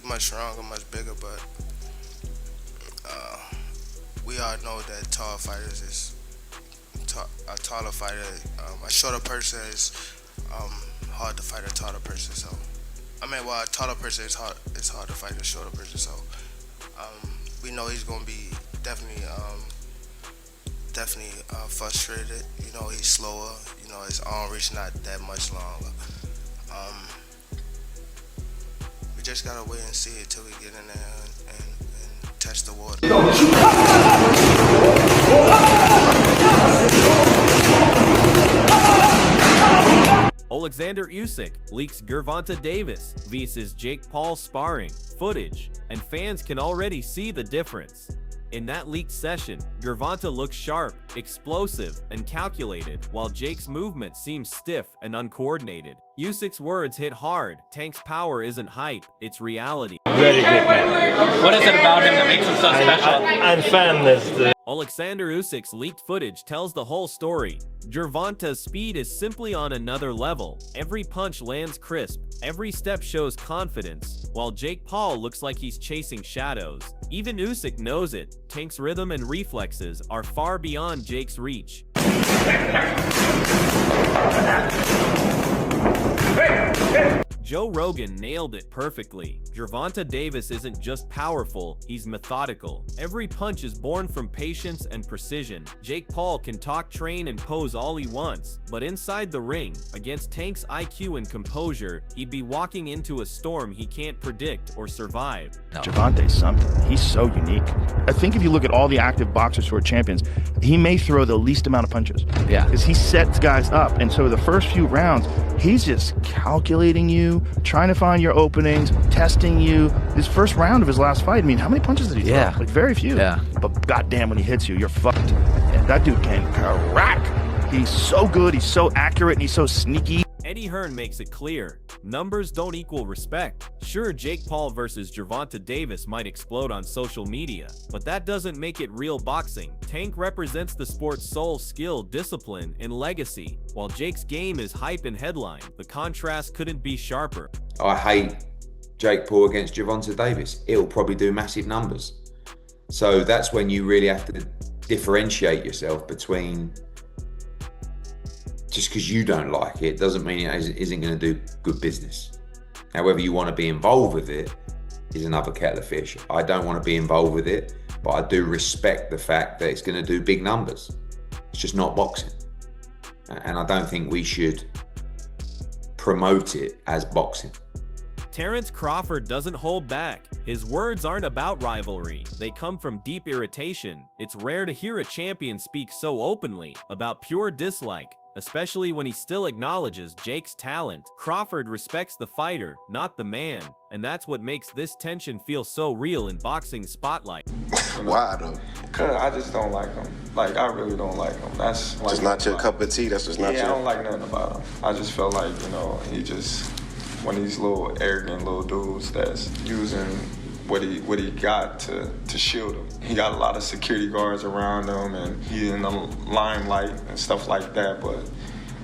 he much stronger, much bigger, but we all know that tall fighters is a taller fighter. A shorter person is hard to fight a taller person. So, a taller person is hard. It's hard to fight a shorter person. So, we know he's gonna be definitely frustrated. You know, he's slower. You know, his arm reach not that much longer. We just gotta wait and see it till we get in there and test the water. Oleksandr Usyk leaks Gervonta Davis vs Jake Paul sparring footage, and fans can already see the difference. In that leaked session, Gervonta looks sharp, explosive, and calculated, while Jake's movement seems stiff and uncoordinated. Usyk's words hit hard. Tank's power isn't hype, it's reality. Very good man. What is it about him that makes him so special? I'm fan this. Oleksandr Usyk's leaked footage tells the whole story. Gervonta's speed is simply on another level. Every punch lands crisp, every step shows confidence, while Jake Paul looks like he's chasing shadows. Even Usyk knows it. Tank's rhythm and reflexes are far beyond Jake's reach. Joe Rogan nailed it perfectly. Gervonta Davis isn't just powerful, he's methodical. Every punch is born from patience and precision. Jake Paul can talk, train, and pose all he wants, but inside the ring, against Tank's IQ and composure, he'd be walking into a storm he can't predict or survive. Gervonta's something. He's so unique. I think if you look at all the active boxers who are champions, he may throw the least amount of punches. Yeah. Because he sets guys up. And so the first few rounds, he's just calculating you, trying to find your openings, testing you. His first round of his last fight, I mean, how many punches did he throw? Yeah. Like, very few. Yeah. But goddamn, when he hits you, you're fucked. And that dude can crack. He's so good, he's so accurate, and he's so sneaky. Eddie Hearn makes it clear, numbers don't equal respect. Sure, Jake Paul versus Gervonta Davis might explode on social media, but that doesn't make it real boxing. Tank represents the sport's soul, skill, discipline, and legacy, while Jake's game is hype and headline. The contrast couldn't be sharper. I hate Jake Paul against Gervonta Davis. It'll probably do massive numbers. So that's when you really have to differentiate yourself between, just because you don't like it doesn't mean it isn't going to do good business. Now, whether you want to be involved with it is another kettle of fish. I don't want to be involved with it, but I do respect the fact that it's going to do big numbers. It's just not boxing. And I don't think we should promote it as boxing. Terrence Crawford doesn't hold back. His words aren't about rivalry. They come from deep irritation. It's rare to hear a champion speak so openly about pure dislike, especially when he still acknowledges Jake's talent. Crawford respects the fighter, not the man, and that's what makes this tension feel so real in boxing spotlight. Why though? Cause I just don't like him. Like, I really don't like him. That's like, Just not your cup of tea. That's just not your. I don't like nothing about him. I just feel like, he just one of these little arrogant little dudes that's using what he got to shield him. He got a lot of security guards around him, and he in the limelight and stuff like that. But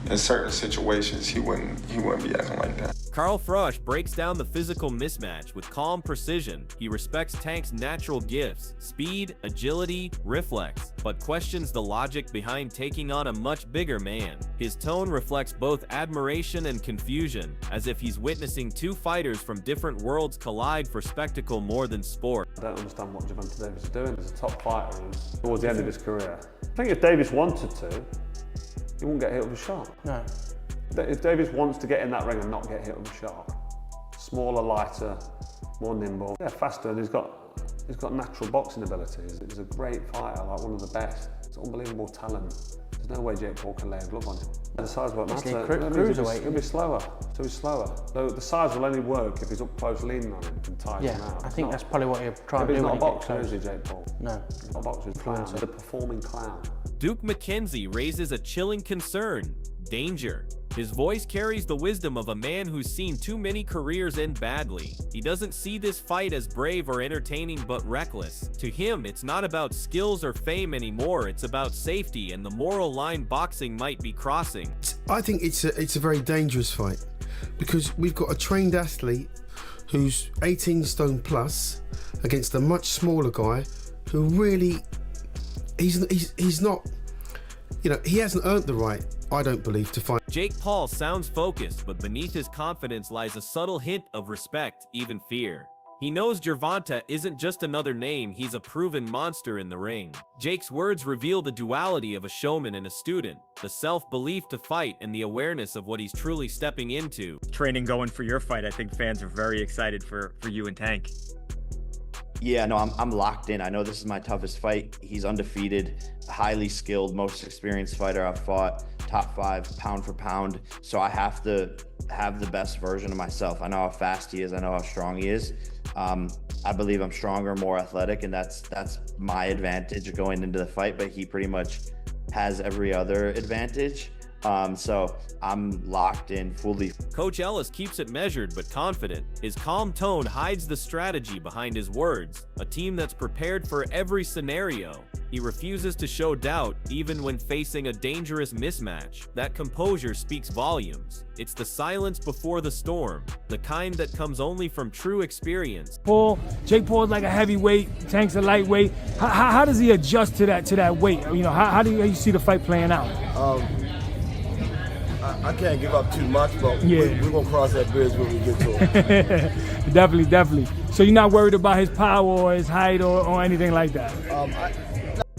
in certain situations, he wouldn't be acting like that. Carl Frosch breaks down the physical mismatch with calm precision. He respects Tank's natural gifts, speed, agility, reflex, but questions the logic behind taking on a much bigger man. His tone reflects both admiration and confusion, as if he's witnessing two fighters from different worlds collide for spectacle more than sport. I don't understand what Gervonta Davis is doing as a top fighter and towards the end of his career. I think if Davis wanted to, he wouldn't get hit with a shot. No. If Davis wants to get in that ring and not get hit with a shot, smaller, lighter, more nimble, faster, and he's got natural boxing ability. He's a great fighter, like one of the best. It's unbelievable talent. There's no way Jake Paul can lay a glove on him. The size won't matter. He'll be slower. So he's slower. Though the size will only work if he's up close leaning on him and ties him out. I think that's probably what he'll try and do. He's when not a he boxer, is he, Jake Paul? No. He's not a boxer, he's a clown. He's a performing clown. Duke McKenzie raises a chilling concern: danger. His voice carries the wisdom of a man who's seen too many careers end badly. He doesn't see this fight as brave or entertaining, but reckless. To him, it's not about skills or fame anymore, it's about safety and the moral line boxing might be crossing. I think it's a very dangerous fight, because we've got a trained athlete who's 18 stone plus against a much smaller guy who really, he's not, you know, he hasn't earned the right, I don't believe, to fight. Jake Paul sounds focused, but beneath his confidence lies a subtle hint of respect, even fear. He knows Gervonta isn't just another name, he's a proven monster in the ring. Jake's words reveal the duality of a showman and a student, the self-belief to fight and the awareness of what he's truly stepping into. Training going for your fight, I think fans are very excited for you and Tank. Yeah, no, I'm locked in. I know this is my toughest fight. He's undefeated, highly skilled, most experienced fighter I've fought, top 5 pound for pound. So I have to have the best version of myself. I know how fast he is. I know how strong he is. I believe I'm stronger, more athletic, and that's my advantage going into the fight, but he pretty much has every other advantage. So I'm locked in fully. Coach Ellis keeps it measured but confident. His calm tone hides the strategy behind his words, a team that's prepared for every scenario. He refuses to show doubt even when facing a dangerous mismatch. That composure speaks volumes. It's the silence before the storm, the kind that comes only from true experience. Jake Paul's like a heavyweight, Tank's a lightweight. How does he adjust to that weight? You know, how do you see the fight playing out? I can't give up too much, but we're going to cross that bridge when we get to it. Definitely. So you're not worried about his power or his height or anything like that?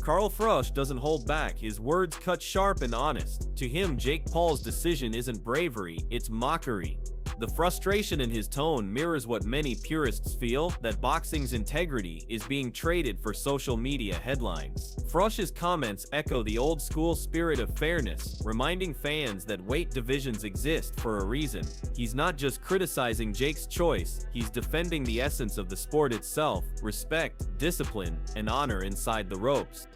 Carl Frosch doesn't hold back. His words cut sharp and honest. To him, Jake Paul's decision isn't bravery, it's mockery. The frustration in his tone mirrors what many purists feel, that boxing's integrity is being traded for social media headlines. Frosch's comments echo the old-school spirit of fairness, reminding fans that weight divisions exist for a reason. He's not just criticizing Jake's choice, he's defending the essence of the sport itself: respect, discipline, and honor inside the ropes.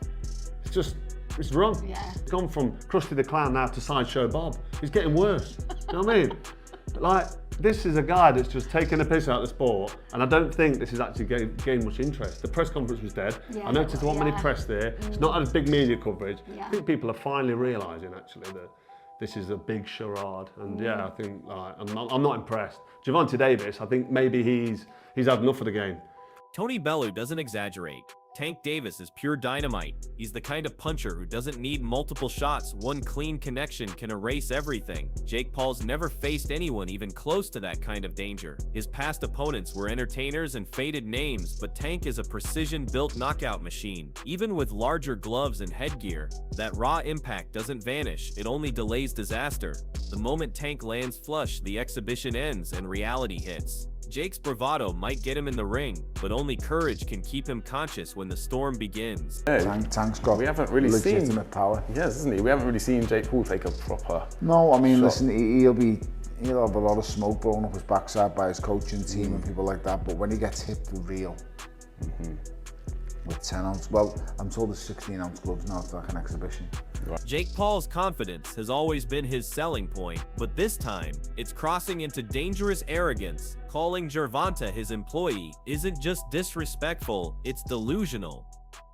It's wrong. Yeah. It's gone from Krusty the Clown now to Sideshow Bob. He's getting worse. You know what I mean? Like, this is a guy that's just taking a piss out of the sport, and I don't think this is actually gained much interest. The press conference was dead. I noticed there wasn't many press there. It's not had a big media coverage. I think people are finally realising actually that this is a big charade, and I think I'm not impressed. Gervonta Davis, I think maybe he's had enough of the game. Tony Bellew doesn't exaggerate. Tank Davis is pure dynamite. He's the kind of puncher who doesn't need multiple shots. One clean connection can erase everything. Jake Paul's never faced anyone even close to that kind of danger. His past opponents were entertainers and faded names, but Tank is a precision-built knockout machine. Even with larger gloves and headgear, that raw impact doesn't vanish, it only delays disaster. The moment Tank lands flush, the exhibition ends and reality hits. Jake's bravado might get him in the ring, but only courage can keep him conscious when the storm begins. Tank's got legitimate power. Yes, isn't he? We haven't really seen Jake Paul take a proper No, I mean, shot. listen, he'll have a lot of smoke blown up his backside by his coaching team and people like that, but when he gets hit for real, with 10 ounce, well, I'm told there's 16 ounce gloves now, it's like an exhibition. Jake Paul's confidence has always been his selling point, but this time, it's crossing into dangerous arrogance. Calling Gervonta his employee isn't just disrespectful, it's delusional.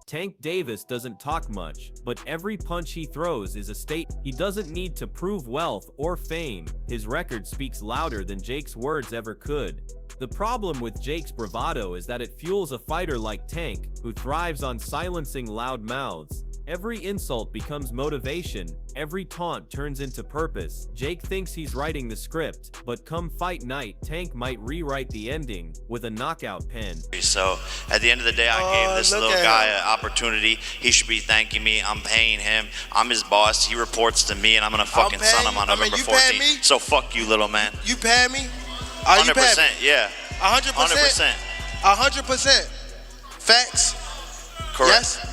Tank Davis doesn't talk much, but every punch he throws is a statement. He doesn't need to prove wealth or fame. His record speaks louder than Jake's words ever could. The problem with Jake's bravado is that it fuels a fighter like Tank, who thrives on silencing loud mouths. Every insult becomes motivation, every taunt turns into purpose. Jake thinks he's writing the script, but come fight night, Tank might rewrite the ending with a knockout pen. So at the end of the day, I gave this little guy an opportunity. He should be thanking me. I'm paying him. I'm his boss. He reports to me, and I'm gonna fucking son him on November 14th. So fuck you, little man. You pay me? 100%, yeah. 100%. 100%. Facts? Correct. Yes?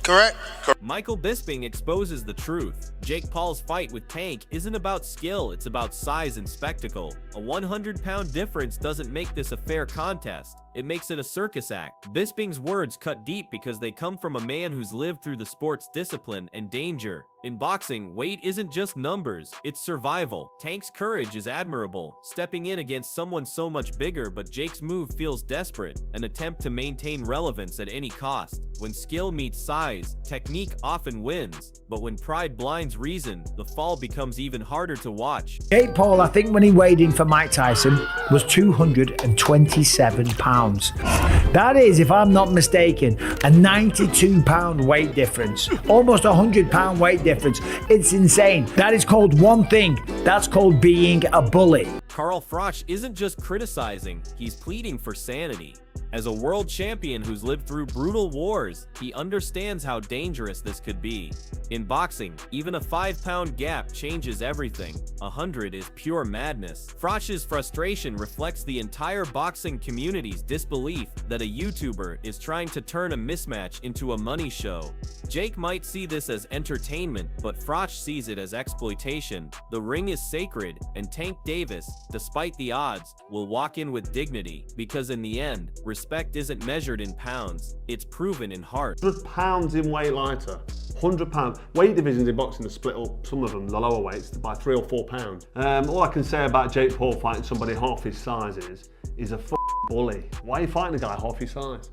Correct? Michael Bisping exposes the truth. Jake Paul's fight with Tank isn't about skill, it's about size and spectacle. A 100-pound difference doesn't make this a fair contest. It makes it a circus act. Bisping's words cut deep because they come from a man who's lived through the sport's discipline and danger. In boxing, weight isn't just numbers, it's survival. Tank's courage is admirable, stepping in against someone so much bigger, but Jake's move feels desperate, an attempt to maintain relevance at any cost. When skill meets size, technique often wins, but when pride blinds reason, the fall becomes even harder to watch. Jake Paul, I think when he weighed in for Mike Tyson, was 227 pounds. That is, if I'm not mistaken, a 92 pound weight difference. Almost a 100 pound weight difference. It's insane. That is called one thing. That's called being a bully. Carl Froch isn't just criticizing, he's pleading for sanity. As a world champion who's lived through brutal wars, he understands how dangerous this could be. In boxing, even a 5-pound gap changes everything. 100 is pure madness. Froch's frustration reflects the entire boxing community's disbelief that a YouTuber is trying to turn a mismatch into a money show. Jake might see this as entertainment, but Froch sees it as exploitation. The ring is sacred, and Tank Davis, despite the odds, will walk in with dignity, because in the end, respect isn't measured in pounds, it's proven in heart. 100 pounds in weight lighter, 100 pounds. Weight divisions in boxing are split up, some of them, the lower weights, by 3 or 4 pounds. All I can say about Jake Paul fighting somebody half his size is he's a bully. Why are you fighting a guy half his size?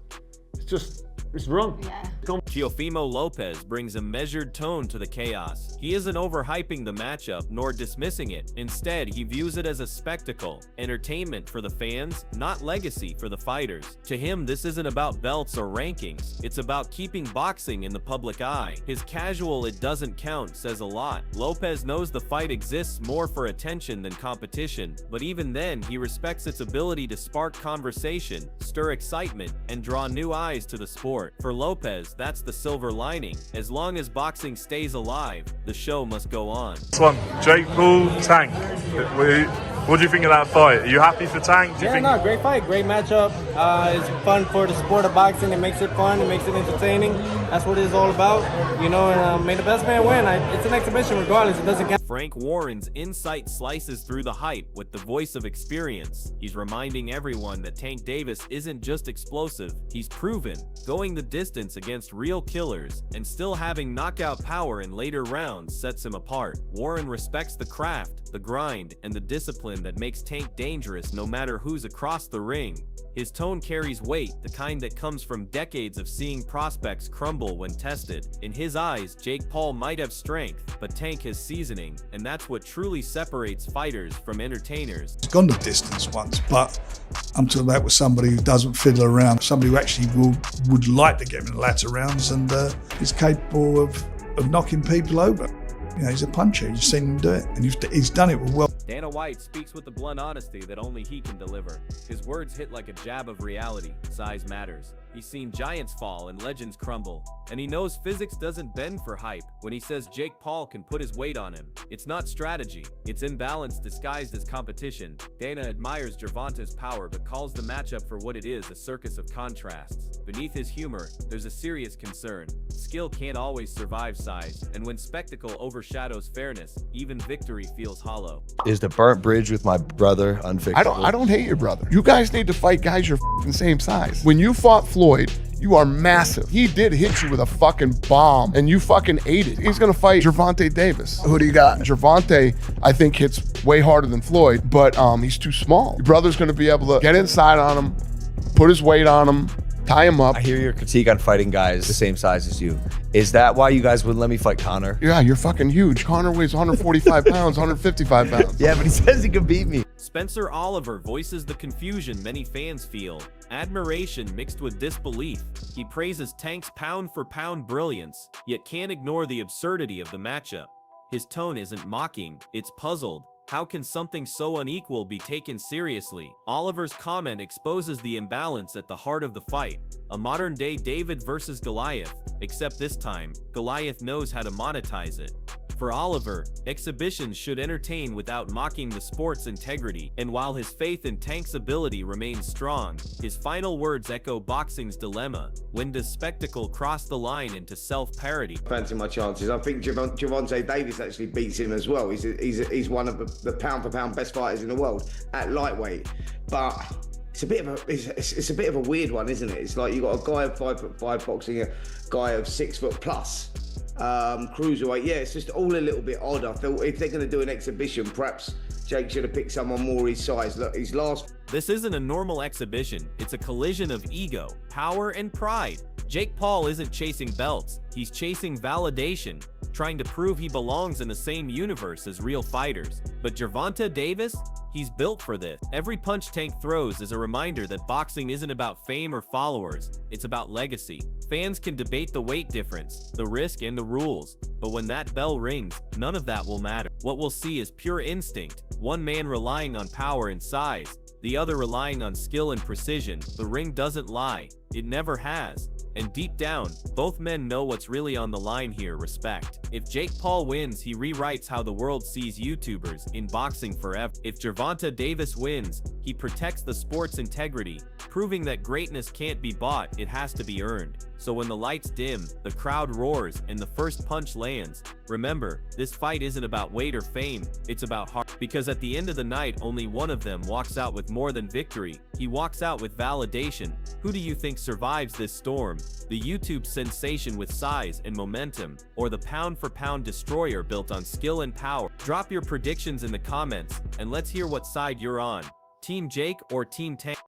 It's wrong. Yeah. Teofimo Lopez brings a measured tone to the chaos. He isn't overhyping the matchup nor dismissing it. Instead, he views it as a spectacle, entertainment for the fans, not legacy for the fighters. To him, this isn't about belts or rankings. It's about keeping boxing in the public eye. His casual "it doesn't count" says a lot. Lopez knows the fight exists more for attention than competition, but even then, he respects its ability to spark conversation, stir excitement, and draw new eyes to the sport. For Lopez, that's the silver lining. As long as boxing stays alive, the show must go on. This one, Jake Paul, Tank. What do you think of that fight? Are you happy for Tank? Great fight, great matchup. It's fun for the sport of boxing. It makes it fun, it makes it entertaining. That's what it's all about, and may the best man win. It's an exhibition regardless, it doesn't count. Frank Warren's insight slices through the hype with the voice of experience. He's reminding everyone that Tank Davis isn't just explosive, he's proven, going the distance against real killers, and still having knockout power in later rounds sets him apart. Warren respects the craft, the grind, and the discipline that makes Tank dangerous no matter who's across the ring. His tone carries weight, the kind that comes from decades of seeing prospects crumble when tested. In his eyes, Jake Paul might have strength, but Tank has seasoning, and that's what truly separates fighters from entertainers. He's gone the distance once, but I'm talking about with somebody who doesn't fiddle around, somebody who actually would like to get him in the latter rounds and is capable of knocking people over. He's a puncher. You've seen him do it, and he's done it well. Dana White speaks with the blunt honesty that only he can deliver. His words hit like a jab of reality. Size matters. He's seen giants fall and legends crumble, and he knows physics doesn't bend for hype. When he says Jake Paul can put his weight on him, it's not strategy, it's imbalance disguised as competition. Dana admires Gervonta's power but calls the matchup for what it is, a circus of contrasts. Beneath his humor, there's a serious concern. Skill can't always survive size, and when spectacle overshadows fairness, even victory feels hollow. Is the burnt bridge with my brother unfixable? I don't hate your brother. You guys need to fight guys your same size. When you fought Floyd, you are massive. He did hit you with a fucking bomb, and you fucking ate it. He's gonna fight Gervonta Davis. Who do you got? Gervonta, I think, hits way harder than Floyd, but he's too small. Your brother's gonna be able to get inside on him, put his weight on him, tie him up. I hear your critique on fighting guys the same size as you. Is that why you guys wouldn't let me fight Conor? Yeah, you're fucking huge. Conor weighs 145 pounds, 155 pounds. Yeah, but he says he can beat me. Spencer Oliver voices the confusion many fans feel. Admiration mixed with disbelief. He praises Tank's pound-for-pound brilliance, yet can't ignore the absurdity of the matchup. His tone isn't mocking, it's puzzled. How can something so unequal be taken seriously? Oliver's comment exposes the imbalance at the heart of the fight. A modern-day David versus Goliath, except this time, Goliath knows how to monetize it. For Oliver, exhibitions should entertain without mocking the sport's integrity, and while his faith in Tank's ability remains strong, his final words echo boxing's dilemma. When does spectacle cross the line into self-parody? Fancy my chances. I think Gervonta Davis actually beats him as well. He's one of the pound-for-pound best fighters in the world at lightweight, but it's a bit of a weird one, isn't it? It's like you got a guy of 5'5" boxing a guy of 6 foot plus. Cruiserweight, yeah, it's just all a little bit odd. I feel if they're going to do an exhibition, perhaps Jake should have picked someone more his size. Look, his last This isn't a normal exhibition, it's a collision of ego, power, and pride. Jake Paul isn't chasing belts, he's chasing validation, trying to prove he belongs in the same universe as real fighters. But Gervonta Davis? He's built for this. Every punch Tank throws is a reminder that boxing isn't about fame or followers, it's about legacy. Fans can debate the weight difference, the risk, and the rules, but when that bell rings, none of that will matter. What we'll see is pure instinct, one man relying on power and size, the other relying on skill and precision. The ring doesn't lie, it never has. And deep down, both men know what's really on the line here: respect. If Jake Paul wins, he rewrites how the world sees YouTubers in boxing forever. If Gervonta Davis wins, he protects the sport's integrity, proving that greatness can't be bought, it has to be earned. So when the lights dim, the crowd roars, and the first punch lands, remember, this fight isn't about weight or fame, it's about heart. Because at the end of the night, only one of them walks out with more than victory. He walks out with validation. Who do you think survives this storm? The YouTube sensation with size and momentum, or the pound-for-pound destroyer built on skill and power? Drop your predictions in the comments, and let's hear what side you're on. Team Jake or Team Tank?